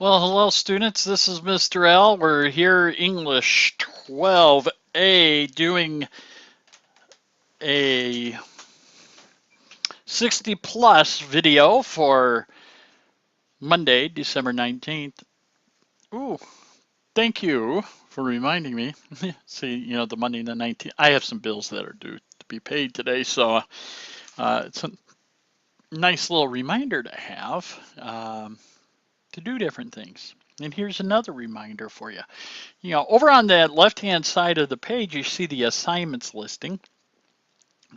Well, hello, students. This is Mr. L. We're here, English 12A, doing a 60 plus video for Monday, December 19th. Ooh, thank you for reminding me. See, the Monday the 19th. I have some bills that are due to be paid today, so it's a nice little reminder to have to do different things. And here's another reminder for you. Over on that left-hand side of the page, you see the assignments listing.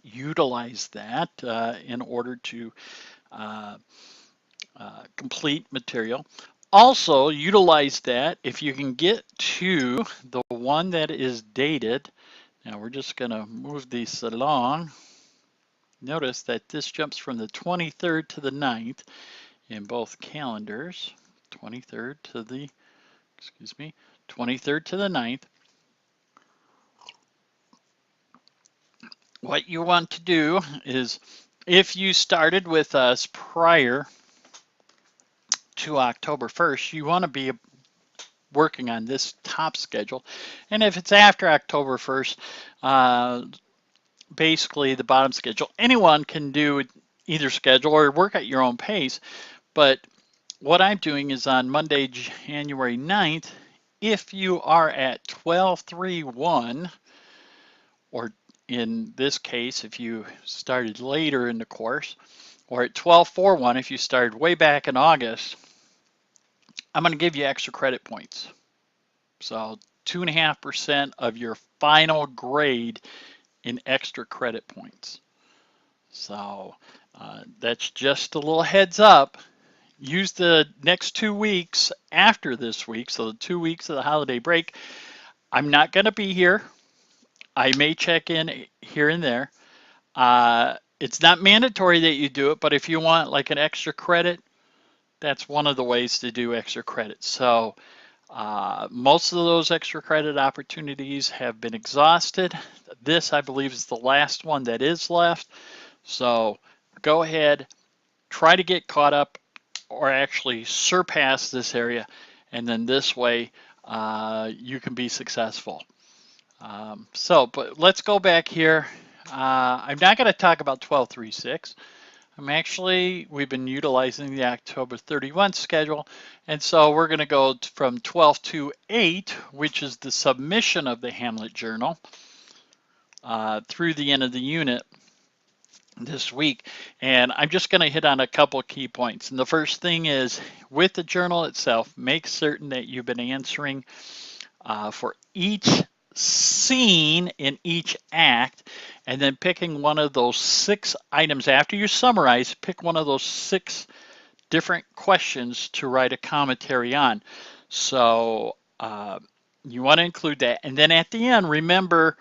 Utilize that in order to uh, complete material. Also, utilize that if you can get to the one that is dated. Now, we're just going to move these along. Notice that this jumps from the 23rd to the 9th in both calendars. 23rd to the, 23rd to the 9th. What you want to do is, if you started with us prior to October 1st, you want to be working on this top schedule. And if it's after October 1st, basically the bottom schedule. Anyone can do either schedule or work at your own pace. But what I'm doing is on Monday, January 9th, if you are at 1231, or in this case, if you started later in the course, or at 1241, if you started way back in August, I'm going to give you extra credit points. So 2.5% of your final grade in extra credit points. So that's just a little heads up. Use the next 2 weeks after this week, so the 2 weeks of the holiday break. I'm not going to be here. I may check in here and there. It's not mandatory that you do it, but if you want like an extra credit, that's one of the ways to do extra credit. So most of those extra credit opportunities have been exhausted. This, I believe, is the last one that is left. So go ahead, try to get caught up or actually surpass this area, and then this way you can be successful. But let's go back here. I'm not going to talk about 1236. We've been utilizing the October 31 schedule, and so we're going to go from 1228, which is the submission of the Hamlet Journal, through the end of the unit this week. And I'm just going to hit on a couple key points. And the first thing is, with the journal itself, make certain that you've been answering for each scene in each act, and then picking one of those 6 items. After you summarize, pick one of those 6 different questions to write a commentary on. So you want to include that. And then at the end, remember,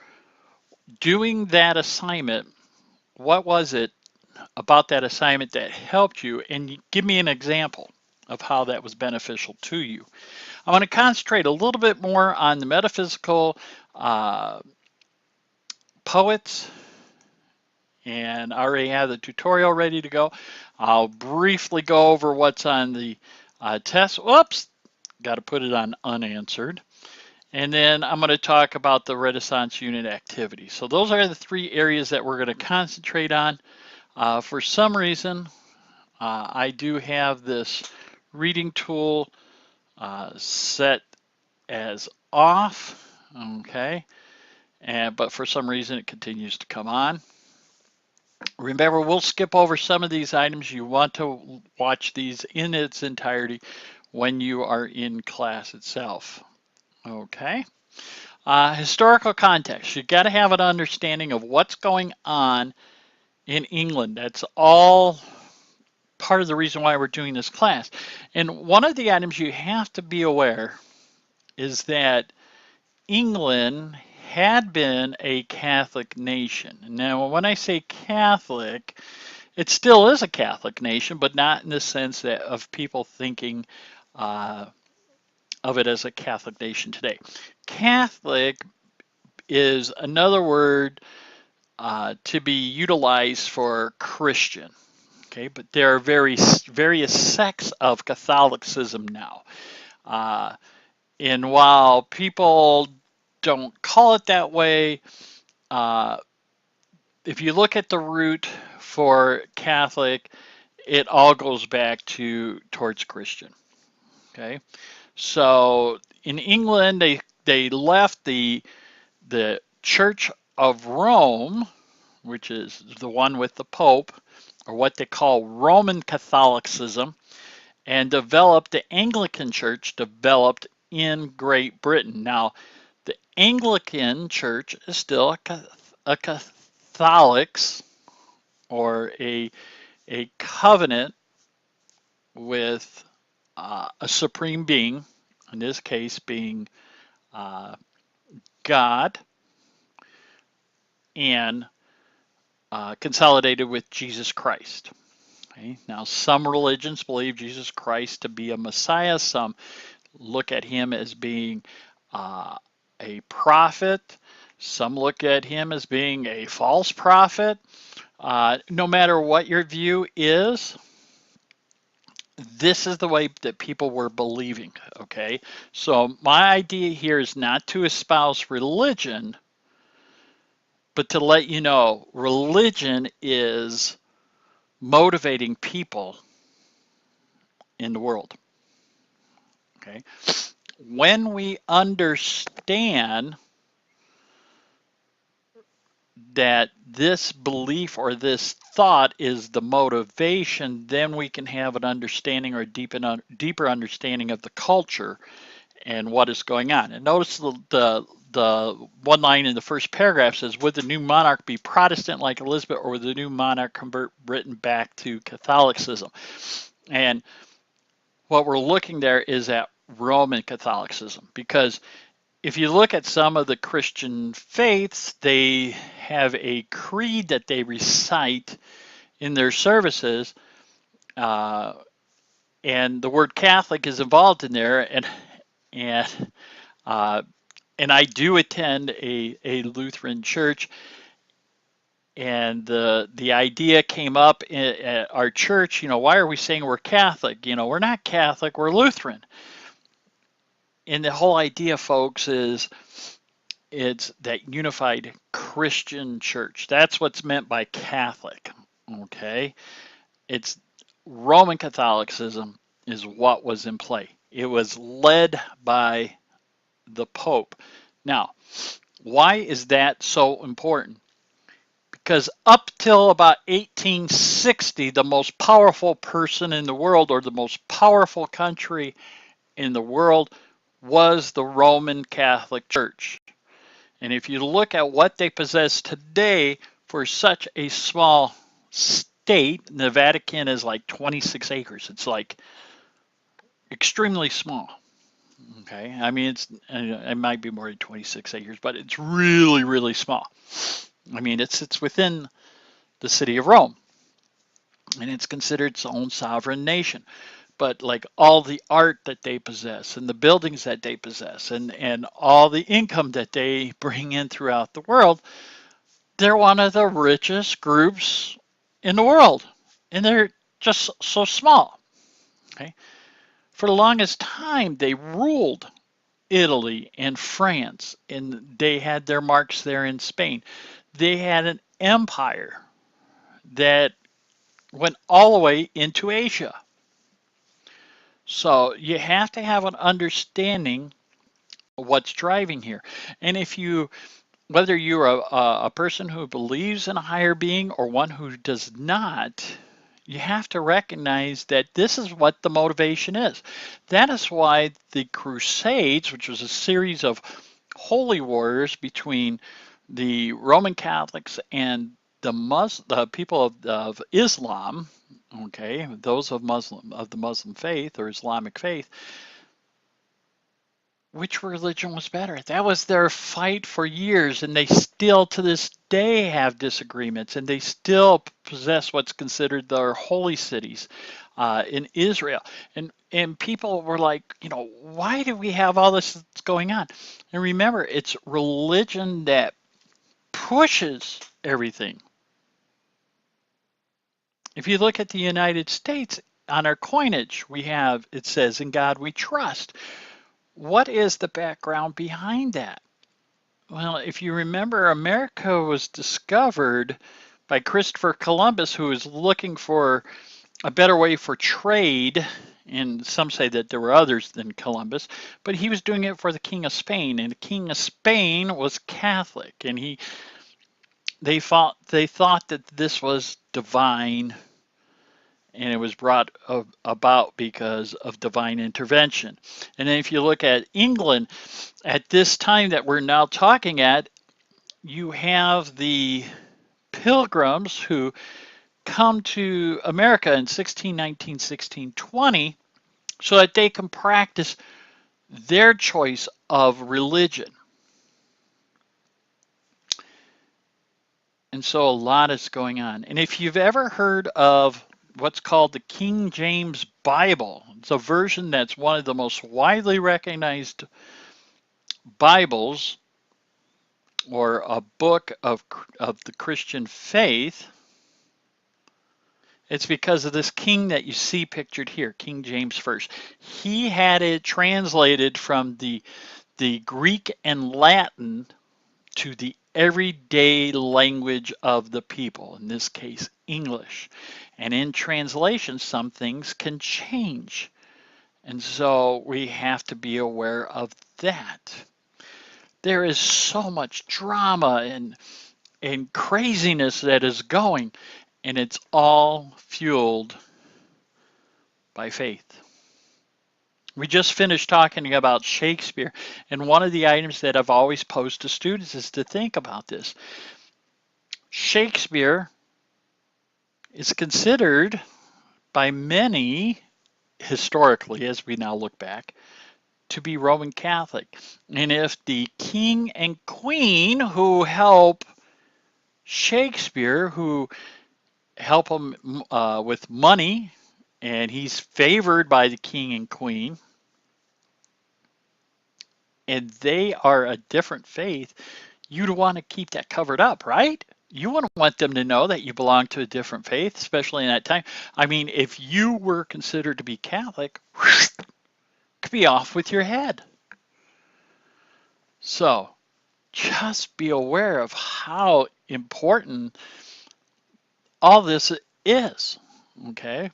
doing that assignment, what was it about that assignment that helped you? And give me an example of how that was beneficial to you. I want to concentrate a little bit more on the metaphysical poets, and I already have the tutorial ready to go. I'll briefly go over what's on the test. Whoops, got to put it on unanswered. And then I'm going to talk about the Renaissance unit activity. So those are the 3 areas that we're going to concentrate on. For some reason, I do have this reading tool set as off, okay, but for some reason it continues to come on. Remember, we'll skip over some of these items. You want to watch these in its entirety when you are in class itself. Okay. Historical context. You've got to have an understanding of what's going on in England. That's all part of the reason why we're doing this class. And one of the items you have to be aware is that England had been a Catholic nation. Now, when I say Catholic, it still is a Catholic nation, but not in the sense that of people thinking of it as a Catholic nation today. Catholic is another word to be utilized for Christian. Okay, but there are various sects of Catholicism now. And while people don't call it that way, uh, if you look at the root for Catholic, it all goes back towards Christian. Okay, so in England, they left the Church of Rome, which is the one with the Pope, or what they call Roman Catholicism, and developed the Anglican Church, developed in Great Britain. Now, the Anglican Church is still a Catholics, or a covenant with a supreme being, in this case being uh, God, and consolidated with Jesus Christ. Okay? Now, some religions believe Jesus Christ to be a Messiah. Some look at him as being uh, a prophet. Some look at him as being a false prophet. No matter what your view is, this is the way that people were believing. Okay, so my idea here is not to espouse religion, but to let you know religion is motivating people in the world. Okay, when we understand that this belief or this thought is the motivation, then we can have an understanding or a deeper understanding of the culture and what is going on. And notice the one line in the first paragraph says, would the new monarch be Protestant like Elizabeth, or would the new monarch convert Britain back to Catholicism? And what we're looking there is at Roman Catholicism, because if you look at some of the Christian faiths, they have a creed that they recite in their services, and the word Catholic is involved in there, and uh, and I do attend a Lutheran church, and the idea came up at our church. Why are we saying we're Catholic? We're not Catholic, we're Lutheran. And the whole idea, folks, is it's that unified Christian church. That's what's meant by Catholic. Okay, it's Roman Catholicism is what was in play. It was led by the Pope. Now, why is that so important? Because up till about 1860, the most powerful person in the world, or the most powerful country in the world, was the Roman Catholic Church. And if you look at what they possess today for such a small state, the Vatican is like 26 acres. It's like extremely small. Okay, I mean, it might be more than 26 acres, but it's really, really small. I mean, it's within the city of Rome, and it's considered its own sovereign nation. But like all the art that they possess, and the buildings that they possess, and all the income that they bring in throughout the world, they're one of the richest groups in the world, and they're just so small. Okay, for the longest time they ruled Italy and France, and they had their marks there in Spain. They had an empire that went all the way into Asia. So you have to have an understanding of what's driving here. And whether you're a person who believes in a higher being or one who does not, you have to recognize that this is what the motivation is. That is why the Crusades, which was a series of holy wars between the Roman Catholics and the people of Islam, okay, those of the Muslim faith or Islamic faith, which religion was better? That was their fight for years, and they still to this day have disagreements, and they still possess what's considered their holy cities in Israel. And people were like, why do we have all this that's going on? And remember, it's religion that pushes everything. If you look at the United States, on our coinage, it says, "In God we trust." What is the background behind that? Well, if you remember, America was discovered by Christopher Columbus, who was looking for a better way for trade. And some say that there were others than Columbus, but he was doing it for the King of Spain, and the King of Spain was Catholic, and they thought that this was divine, and it was brought about because of divine intervention. And then if you look at England at this time that we're now talking at, you have the Pilgrims who come to America in 1619, 1620, so that they can practice their choice of religion. And so a lot is going on. And if you've ever heard of what's called the King James Bible, it's a version that's one of the most widely recognized Bibles, or a book of the Christian faith. It's because of this king that you see pictured here, King James I. He had it translated from the Greek and Latin to the everyday language of the people, in this case, English. And in translation, some things can change. And so we have to be aware of that. There is so much drama and craziness that is going, and it's all fueled by faith. We just finished talking about Shakespeare, and one of the items that I've always posed to students is to think about this. Shakespeare is considered by many, historically, as we now look back, to be Roman Catholic. And if the king and queen who help Shakespeare, who help him with money, and he's favored by the king and queen, and they are a different faith, you'd want to keep that covered up, right? You wouldn't want them to know that you belong to a different faith, especially in that time. I mean, if you were considered to be Catholic, could be off with your head. So just be aware of how important all this is, okay?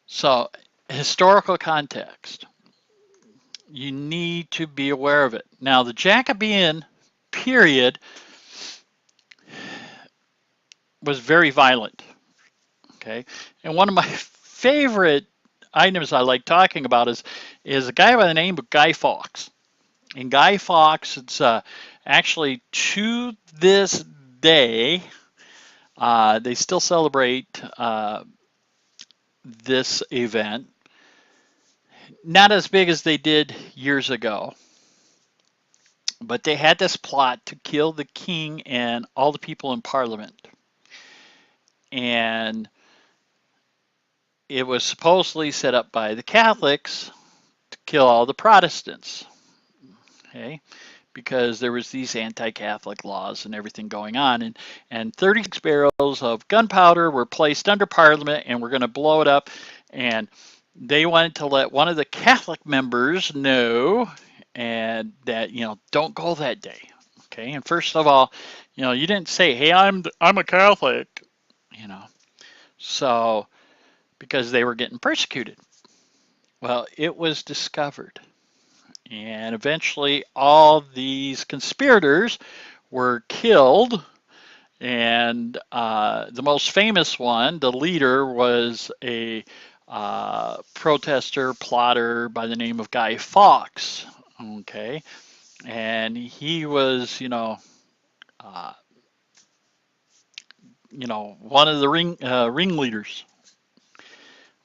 So, historical context. You need to be aware of it. Now, the Jacobean period was very violent, okay? And one of my favorite items I like talking about is a guy by the name of Guy Fawkes. And Guy Fawkes, it's actually to this day, they still celebrate this event. Not as big as they did years ago, but they had this plot to kill the king and all the people in Parliament. And it was supposedly set up by the Catholics to kill all the Protestants, okay? Because there was these anti-Catholic laws and everything going on, and 36 barrels of gunpowder were placed under Parliament, and we're going to blow it up. And they wanted to let one of the Catholic members know, and that, don't go that day, okay? And first of all, you didn't say, "Hey, I'm a Catholic," so because they were getting persecuted. Well, it was discovered. And eventually all these conspirators were killed. And the most famous one, the leader, was a protester, plotter by the name of Guy Fawkes. Okay. And he was, one of the ringleaders.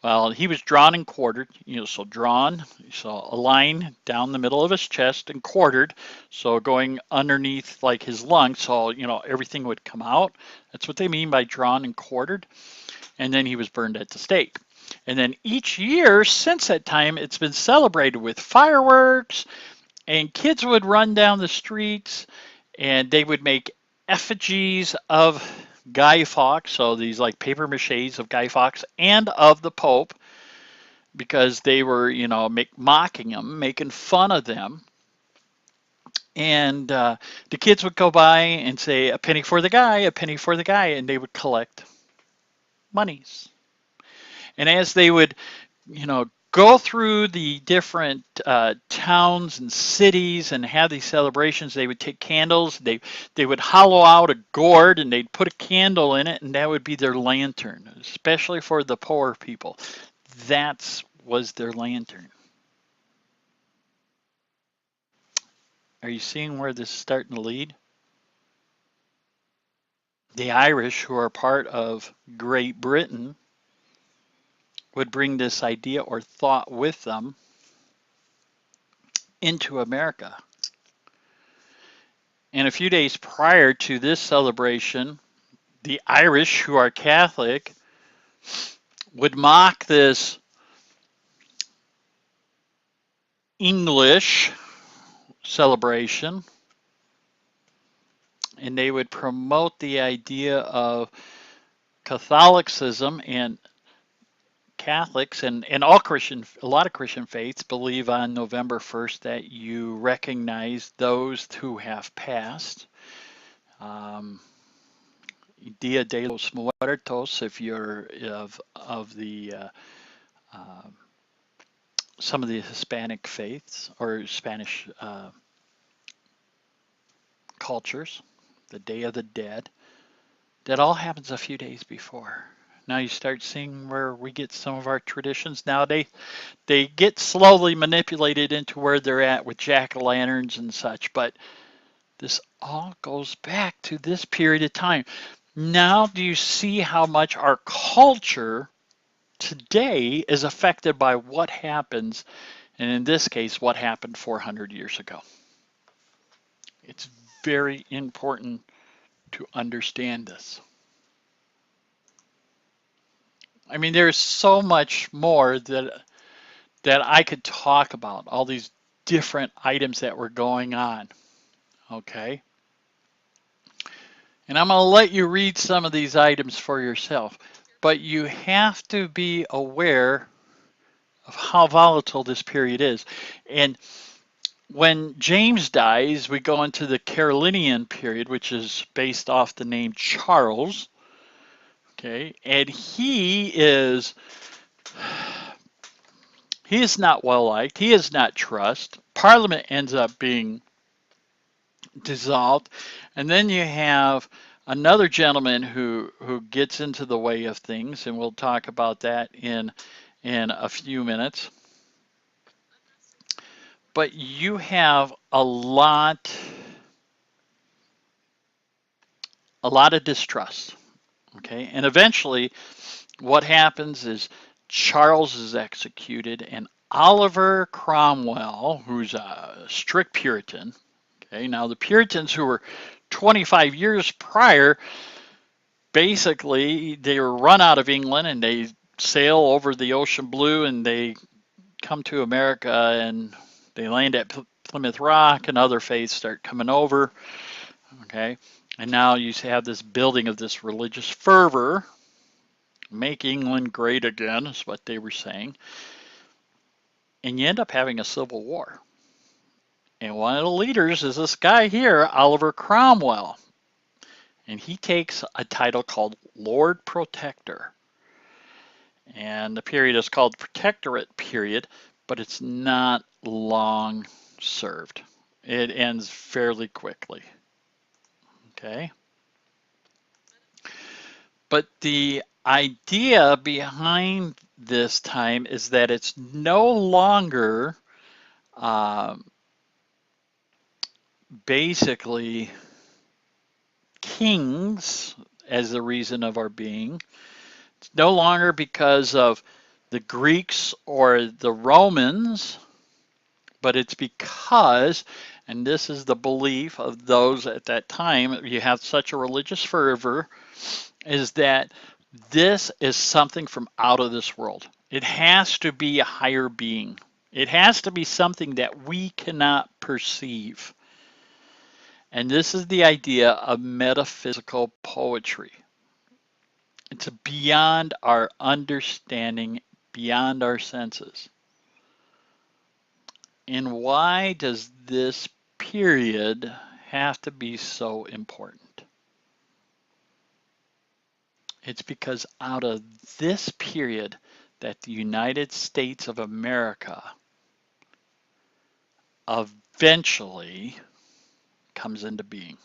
Well, he was drawn and quartered, so drawn, so a line down the middle of his chest and quartered, so going underneath like his lungs, so, everything would come out. That's what they mean by drawn and quartered. And then he was burned at the stake. And then each year since that time, it's been celebrated with fireworks, and kids would run down the streets, and they would make effigies of Guy Fawkes, so these like paper maches of Guy Fawkes and of the Pope, because they were, mocking them, making fun of them. And the kids would go by and say, a penny for the guy, a penny for the guy, and they would collect monies. And as they would, go through the different towns and cities and have these celebrations, they would take candles, they would hollow out a gourd and they'd put a candle in it, and that would be their lantern, especially for the poor people. That was their lantern. Are you seeing where this is starting to lead? The Irish, who are part of Great Britain, would bring this idea or thought with them into America. And a few days prior to this celebration, the Irish, who are Catholic, would mock this English celebration, and they would promote the idea of Catholicism, and Catholics and a lot of Christian faiths believe on November 1st that you recognize those who have passed. Dia de los Muertos, if you're of the some of the Hispanic faiths or Spanish cultures, the Day of the Dead. That all happens a few days before. Now you start seeing where we get some of our traditions. Now they get slowly manipulated into where they're at with jack-o'-lanterns and such, but this all goes back to this period of time. Now do you see how much our culture today is affected by what happens, and in this case, what happened 400 years ago? It's very important to understand this. I mean, there's so much more that I could talk about, all these different items that were going on, okay? And I'm going to let you read some of these items for yourself, but you have to be aware of how volatile this period is. And when James dies, we go into the Carolingian period, which is based off the name Charles, okay? And he is not well liked. He is not trusted. Parliament ends up being dissolved. And then you have another gentleman who gets into the way of things, and we'll talk about that in a few minutes. But you have a lot of distrust, okay? And eventually what happens is Charles is executed, and Oliver Cromwell, who's a strict Puritan, okay? Now the Puritans, who were 25 years prior, basically they were run out of England and they sail over the ocean blue and they come to America and they land at Plymouth Rock, and other faiths start coming over, okay? And now you have this building of this religious fervor. Make England great again is what they were saying. And you end up having a civil war. And one of the leaders is this guy here, Oliver Cromwell. And he takes a title called Lord Protector. And the period is called Protectorate period, but it's not long served. It ends fairly quickly. Okay? But the idea behind this time is that it's no longer basically kings as the reason of our being. It's no longer because of the Greeks or the Romans, but it's because, and this is the belief of those at that time, you have such a religious fervor, is that this is something from out of this world. It has to be a higher being. It has to be something that we cannot perceive. And this is the idea of metaphysical poetry. It's beyond our understanding, beyond our senses. And why does this period have to be so important? It's because out of this period that the United States of America eventually comes into being.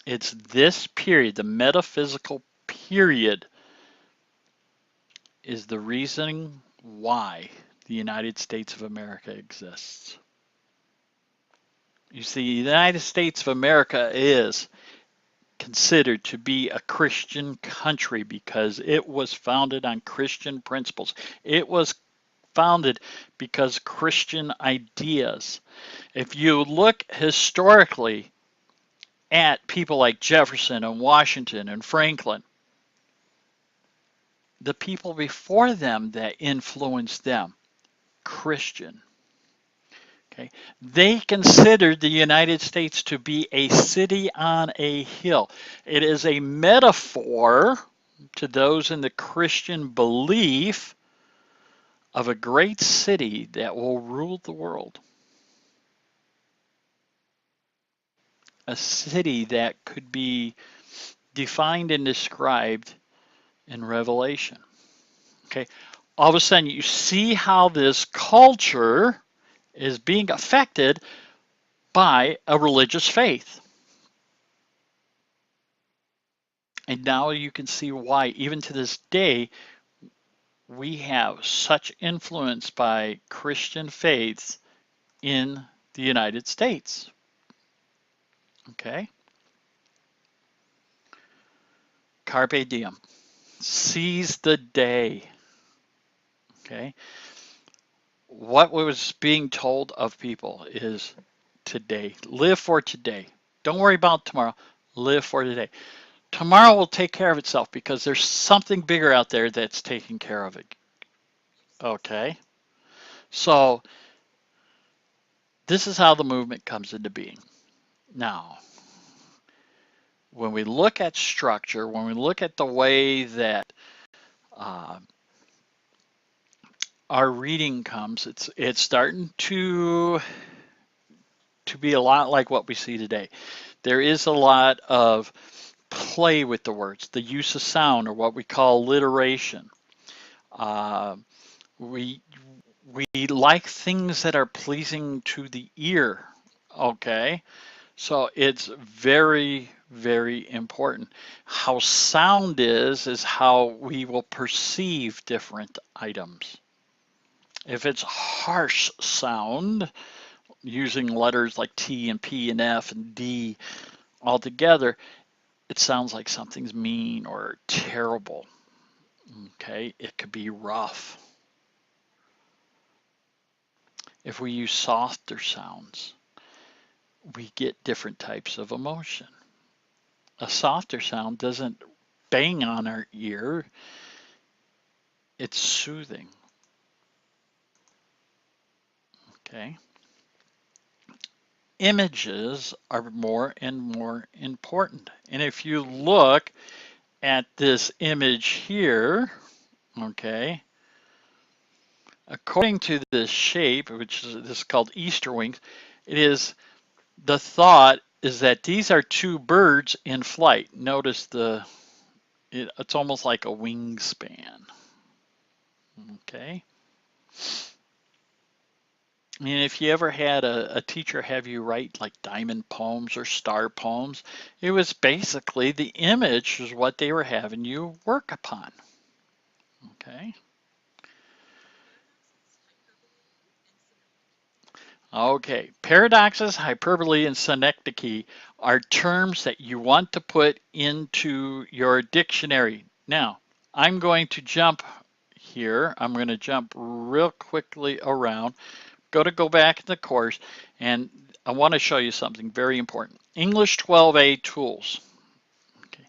It's this period, the metaphysical period, is the reasoning why the United States of America exists. You see, the United States of America is considered to be a Christian country because it was founded on Christian principles. It was founded because Christian ideas. If you look historically at people like Jefferson and Washington and Franklin, the people before them that influenced them, Christian. Okay. They considered the United States to be a city on a hill. It is a metaphor to those in the Christian belief of a great city that will rule the world. A city that could be defined and described in Revelation. Okay. All of a sudden, you see how this culture is being affected by a religious faith. And now you can see why, even to this day, we have such influence by Christian faiths in the United States. Okay? Carpe diem. Seize the day. Okay? What was being told of people is today. Live for today. Don't worry about tomorrow. Live for today. Tomorrow will take care of itself because there's something bigger out there that's taking care of it. Okay? So this is how the movement comes into being. Now, when we look at structure, when we look at the way that our reading comes, it's starting to be a lot like what we see today. There is a lot of play with the words, the use of sound, or what we call alliteration. We like things that are pleasing to the ear. Okay, so it's very, very important. How sound is how we will perceive different items. If it's harsh sound, using letters like T and P and F and D all together, it sounds like something's mean or terrible. Okay, it could be rough. If we use softer sounds, we get different types of emotion. A softer sound doesn't bang on our ear, it's soothing. Okay. Images are more and more important. And if you look at this image here, okay, according to this shape, which is this is called Easter wings, it is the thought is that these are two birds in flight. Notice it's almost like a wingspan. Okay. And if you ever had a teacher have you write like diamond poems or star poems, it was basically the image is what they were having you work upon. Okay. Okay, paradoxes, hyperbole, and synecdoche are terms that you want to put into your dictionary. Now, I'm going to jump here. I'm going to jump real quickly around. Go back in the course, and I want to show you something very important. English 12A tools. Okay.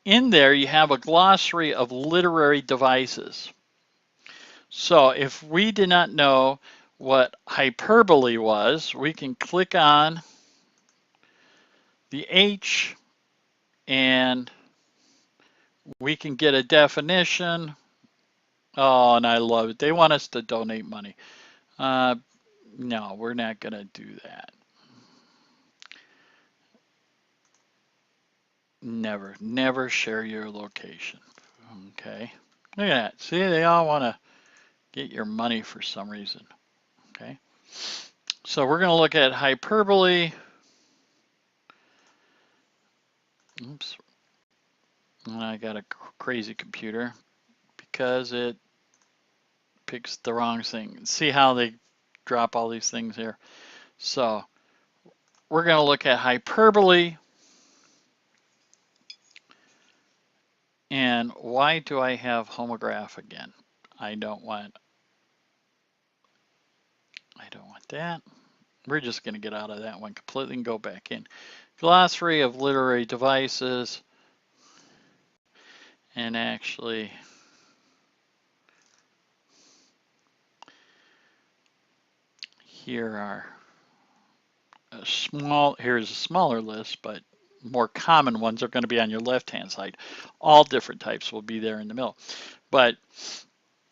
In there, you have a glossary of literary devices. So if we did not know what hyperbole was, we can click on the H and we can get a definition. Oh, and I love it. They want us to donate money. Uh, no, we're not going to do that. Never, never share your location. Okay. Look at that. See, they all want to get your money for some reason. Okay. So we're going to look at hyperbole. Oops. I got a crazy computer because it picks the wrong thing. See how they drop all these things here? So we're going to look at hyperbole. And why do I have homograph again? I don't want that. We're just going to get out of that one completely and go back in. Glossary of literary devices. And actually, here are here's a smaller list, but more common ones are going to be on your left-hand side. All different types will be there in the middle. But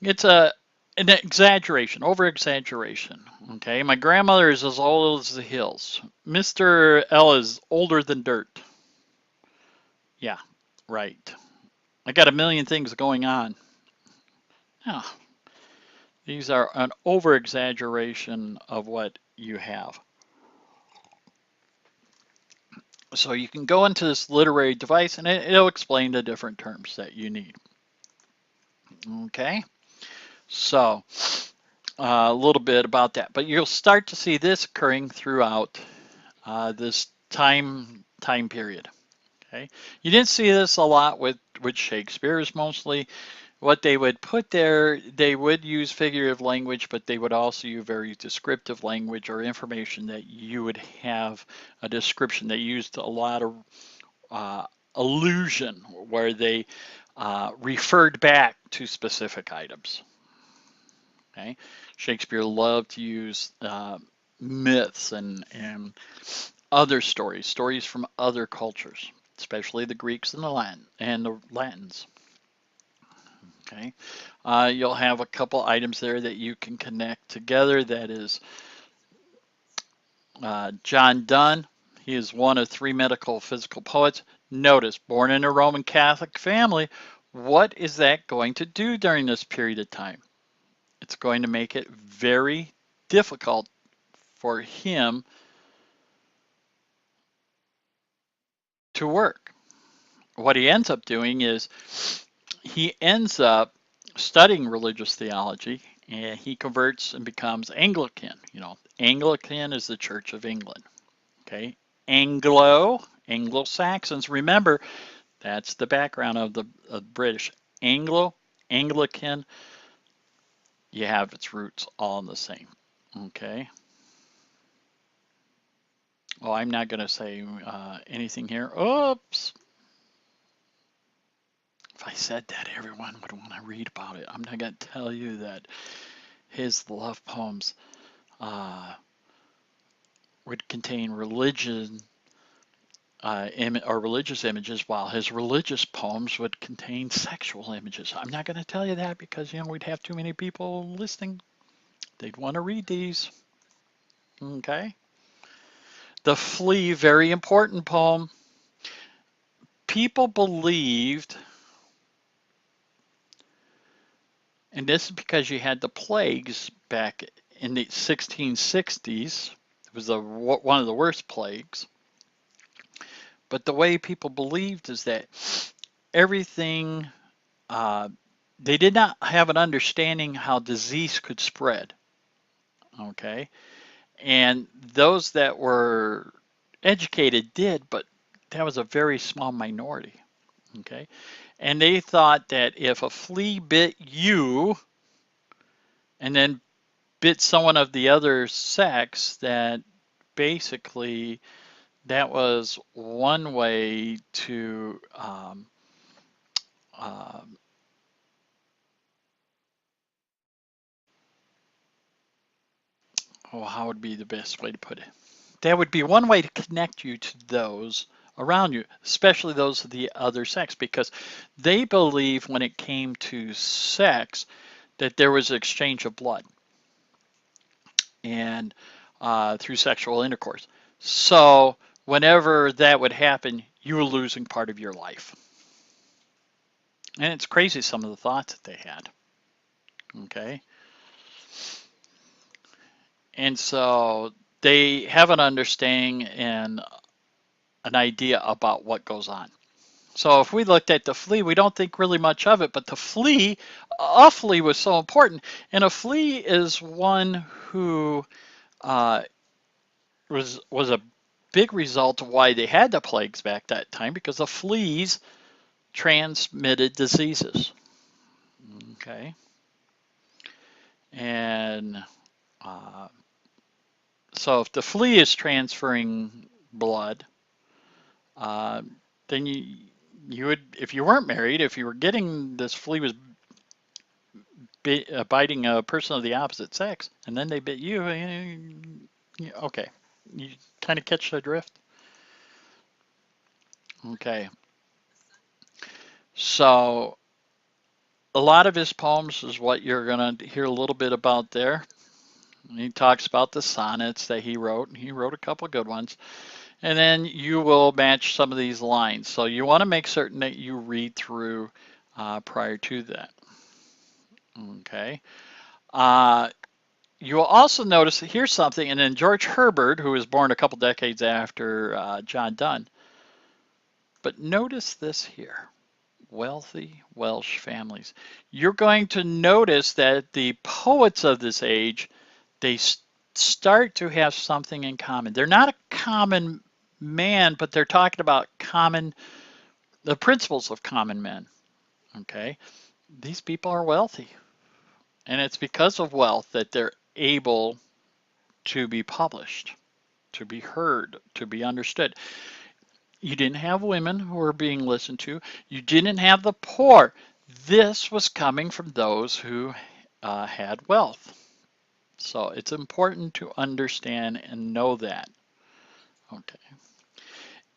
it's an exaggeration, over-exaggeration. Okay, my grandmother is as old as the hills. Mr. L is older than dirt. Yeah, right. I got a million things going on. Yeah, these are an over-exaggeration of what you have. So you can go into this literary device and it'll explain the different terms that you need. Okay, so a little bit about that, but you'll start to see this occurring throughout this time period. Okay, you didn't see this a lot with Shakespeare. Is mostly what they would put there. They would use figurative language, but they would also use very descriptive language or information that you would have a description. They used a lot of allusion where they referred back to specific items. Okay, Shakespeare loved to use myths and other stories from other cultures, especially the Greeks and the Latins. Okay, you'll have a couple items there that you can connect together. That is John Donne. He is one of 3 medical physical poets. Notice, born in a Roman Catholic family. What is that going to do during this period of time? It's going to make it very difficult for him to work. What he ends up doing is he ends up studying religious theology, and he converts and becomes Anglican. Anglican is the Church of England. Okay, Anglo-Saxons. Remember, that's the background of the British. Anglican, you have its roots all in the same. Okay. Oh, I'm not going to say anything here. Oops. If I said that, everyone would want to read about it. I'm not going to tell you that his love poems would contain religion or religious images, while his religious poems would contain sexual images. I'm not going to tell you that because we'd have too many people listening. They'd want to read these. Okay. The Flea, very important poem. People believed, and this is because you had the plagues back in the 1660s. It was one of the worst plagues. But the way people believed is that everything, they did not have an understanding how disease could spread. Okay. And those that were educated did, but that was a very small minority. Okay. And they thought that if a flea bit you and then bit someone of the other sex, that basically that was one way to how would be the best way to put it? That would be one way to connect you to those around you, especially those of the other sex, because they believe when it came to sex that there was an exchange of blood and through sexual intercourse. So whenever that would happen, you were losing part of your life. And it's crazy some of the thoughts that they had. Okay. And so they have an understanding and an idea about what goes on. So if we looked at the flea, we don't think really much of it, but the flea, a flea was so important. And a flea is one who uh, was a big result of why they had the plagues back that time, because the fleas transmitted diseases. Okay. And uh, so if the flea is transferring blood, uh, then you would, if you weren't married, if you were getting this flea was biting a person of the opposite sex, and then they bit you, okay, you kind of catch the drift. Okay, so a lot of his poems is what you're going to hear a little bit about there. He talks about the sonnets that he wrote, and he wrote a couple of good ones. And then you will match some of these lines. So you want to make certain that you read through prior to that. Okay. You will also notice that here's something, and then George Herbert, who was born a couple decades after John Donne. But notice this here, wealthy Welsh families. You're going to notice that the poets of this age, they start to have something in common. They're not a common man, but they're talking about the principles of common men. Okay, these people are wealthy, and it's because of wealth that they're able to be published, to be heard, to be understood. You didn't have women who were being listened to. You didn't have the poor. This was coming from those who had wealth. So it's important to understand and know that. Okay.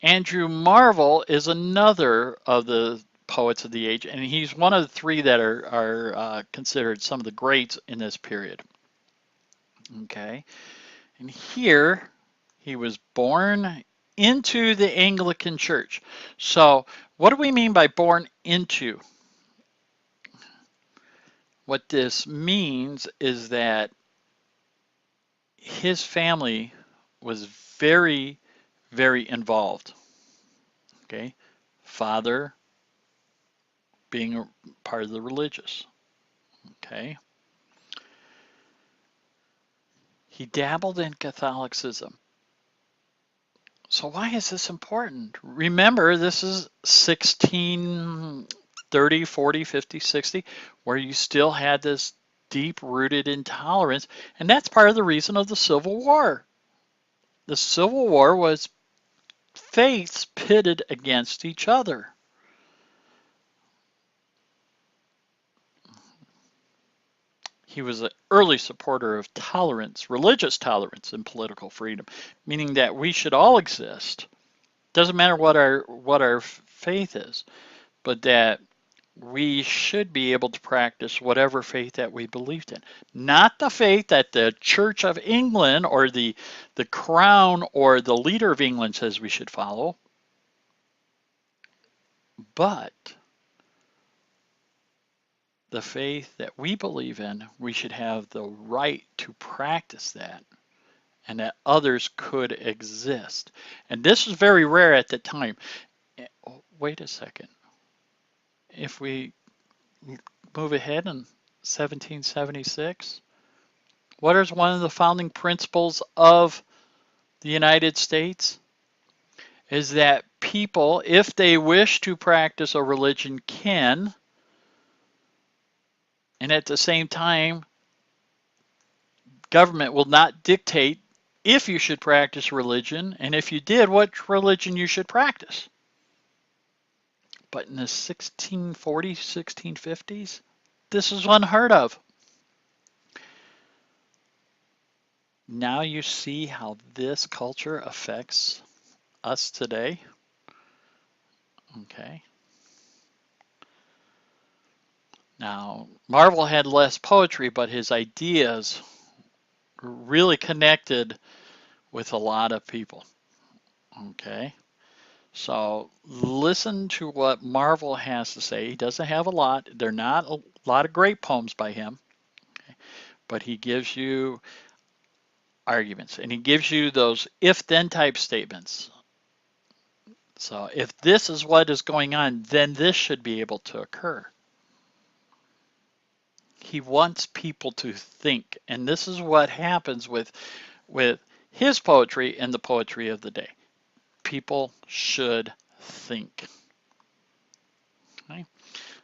Andrew Marvell is another of the poets of the age, and he's one of the three that are considered some of the greats in this period. Okay. And here he was born into the Anglican Church. So what do we mean by born into? What this means is that his family was very, very involved. Okay. Father being a part of the religious. Okay. He dabbled in Catholicism. So why is this important? Remember, this is 1630, 40, 50, 60, where you still had this deep-rooted intolerance, and that's part of the reason of the Civil War. The Civil War was faiths pitted against each other. He was an early supporter of tolerance, religious tolerance, and political freedom, meaning that we should all exist. Doesn't matter what our faith is, but that we should be able to practice whatever faith that we believed in. Not the faith that the Church of England or the crown or the leader of England says we should follow, but the faith that we believe in, we should have the right to practice that, and that others could exist. And this was very rare at the time. Wait a second. If we move ahead in 1776, what is one of the founding principles of the United States? Is that people, if they wish to practice a religion, can, and at the same time, government will not dictate if you should practice religion, and if you did, what religion you should practice. But in the 1640s, 1650s, this is unheard of. Now you see how this culture affects us today. Okay. Now, Marvel had less poetry, but his ideas really connected with a lot of people. Okay. So listen to what Marvel has to say. He doesn't have a lot. They're not a lot of great poems by him, okay? But he gives you arguments and he gives you those if-then type statements. So if this is what is going on, then this should be able to occur. He wants people to think, and this is what happens with his poetry and the poetry of the day. People should think. Okay?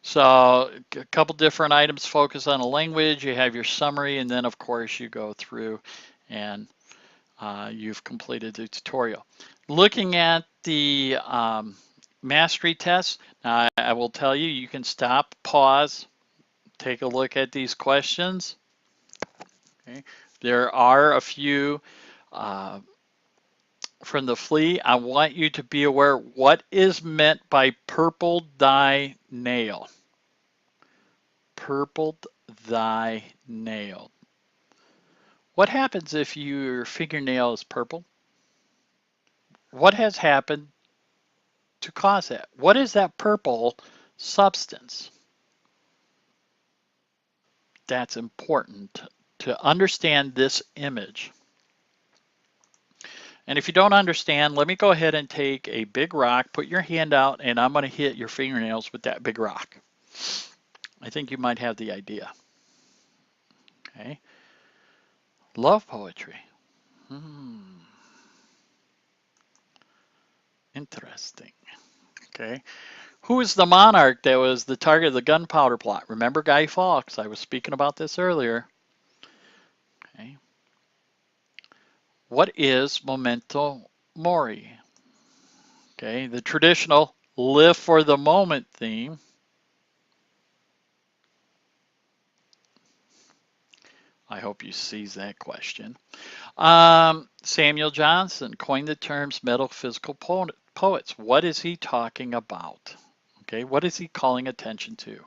So a couple different items focus on a language. You have your summary, and then of course you go through and you've completed the tutorial. Looking at the mastery test, I will tell you, you can stop, pause, take a look at these questions. Okay. There are a few from the flea. I want you to be aware what is meant by purple thy nail. Purpled thy nail. What happens if your fingernail is purple? What has happened to cause that? What is that purple substance? That's important to understand this image. And if you don't understand, let me go ahead and take a big rock, put your hand out, and I'm going to hit your fingernails with that big rock. I think you might have the idea. Okay. Love poetry. Interesting. Okay. Who is the monarch that was the target of the gunpowder plot? Remember Guy Fawkes? I was speaking about this earlier. Okay. What is memento mori? Okay, the traditional live for the moment theme. I hope you seize that question. Samuel Johnson coined the terms metaphysical poets. What is he talking about? Okay, what is he calling attention to?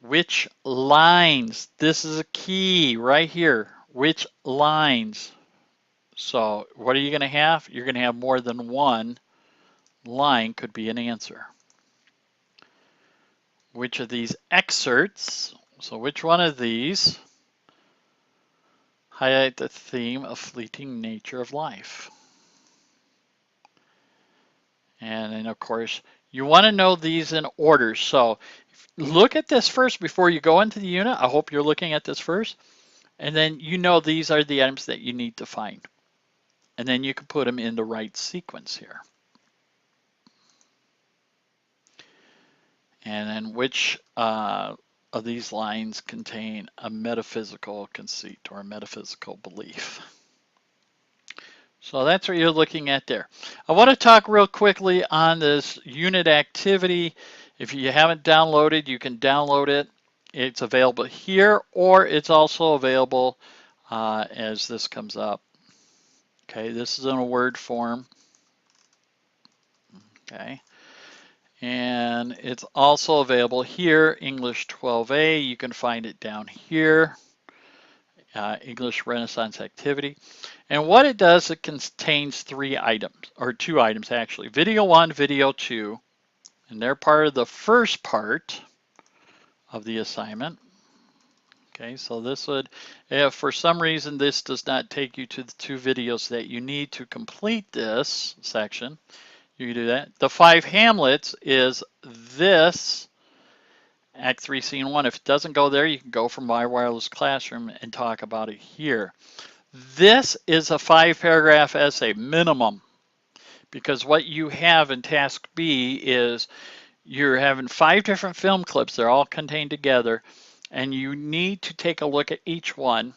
Which lines? This is a key right here. Which lines? So what are you going to have? You're going to have more than one line could be an answer. Which of these excerpts, so which one of these highlight the theme of fleeting nature of life? And then of course, you want to know these in order. So look at this first before you go into the unit. I hope you're looking at this first. And then you know these are the items that you need to find. And then you can put them in the right sequence here. And then which of these lines contain a metaphysical conceit or a metaphysical belief? So that's what you're looking at there. I want to talk real quickly on this unit activity. If you haven't downloaded, you can download it. It's available here, or it's also available as this comes up. Okay, this is in a Word form. Okay. And it's also available here, English 12A. You can find it down here, English Renaissance Activity. And what it does, it contains 3 items, or 2 items actually. Video 1, Video 2, and they're part of the first part of the assignment. Okay, so this would, if for some reason this does not take you to the 2 videos that you need to complete this section, you can do that. The 5 Hamlets is this Act 3, Scene 1. If it doesn't go there, you can go from My Wireless Classroom and talk about it here. This is a 5-paragraph essay minimum, because what you have in Task B is you're having 5 different film clips. They're all contained together, and you need to take a look at each one.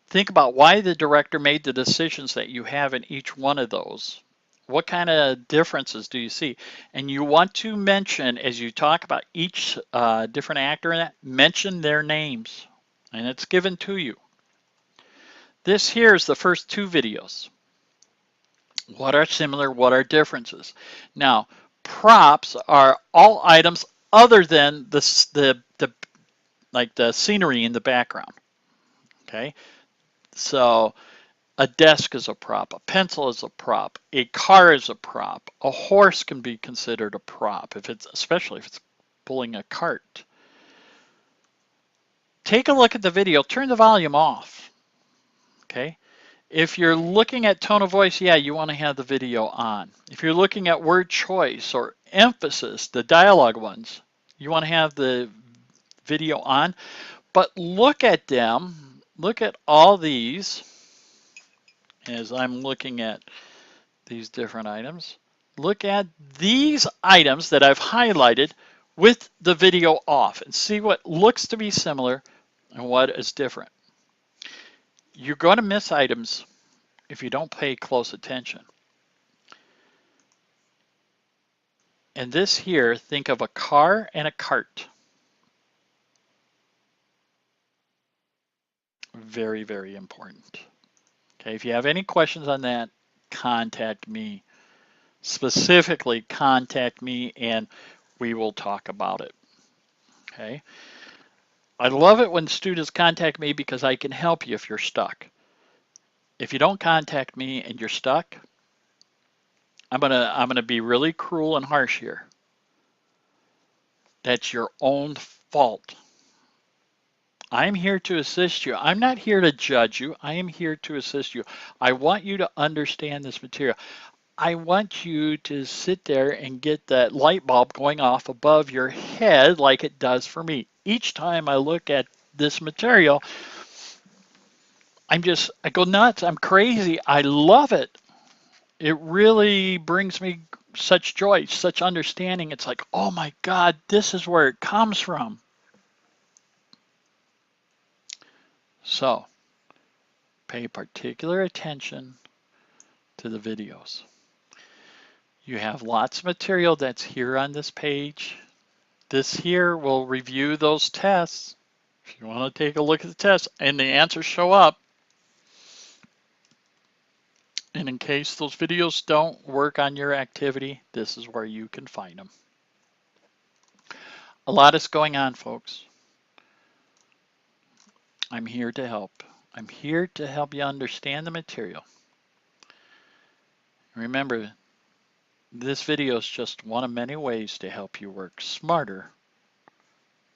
Think about why the director made the decisions that you have in each one of those. What kind of differences do you see? And you want to mention, as you talk about each different actor in that, mention their names, and it's given to you. This here is the first 2 videos. What are similar? What are differences? Now, props are all items other than the like the scenery in the background. Okay, so a desk is a prop, a pencil is a prop, a car is a prop, a horse can be considered a prop if it's especially if it's pulling a cart. Take a look at the video, turn the volume off. Okay. If you're looking at tone of voice, yeah, you want to have the video on. If you're looking at word choice or emphasis, the dialogue ones, you want to have the video on. But look at them, look at all these as I'm looking at these different items. Look at these items that I've highlighted with the video off and see what looks to be similar and what is different. You're going to miss items if you don't pay close attention. And this here, think of a car and a cart. Very, very important. Okay, if you have any questions on that, contact me. Specifically, contact me and we will talk about it. Okay. I love it when students contact me because I can help you if you're stuck. If you don't contact me and you're stuck, I'm gonna be really cruel and harsh here. That's your own fault. I'm here to assist you. I'm not here to judge you. I am here to assist you. I want you to understand this material. I want you to sit there and get that light bulb going off above your head like it does for me. Each time I look at this material, I go nuts. I'm crazy. I love it. It really brings me such joy, such understanding. It's like, oh my God, this is where it comes from. So, pay particular attention to the videos. You have lots of material that's here on this page. This here will review those tests. If you want to take a look at the tests and the answers show up, and in case those videos don't work on your activity, this is where you can find them. A lot is going on, folks. I'm here to help. I'm here to help you understand the material. Remember, this video is just one of many ways to help you work smarter,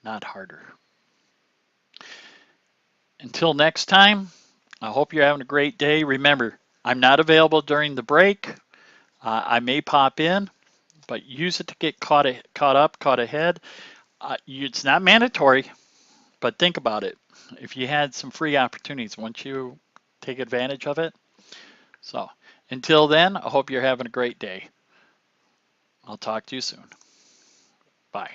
not harder. Until next time, I hope you're having a great day. Remember, I'm not available during the break. I may pop in, but use it to get caught ahead. It's not mandatory, but think about it. If you had some free opportunities, wouldn't you take advantage of it? So until then, I hope you're having a great day. I'll talk to you soon. Bye.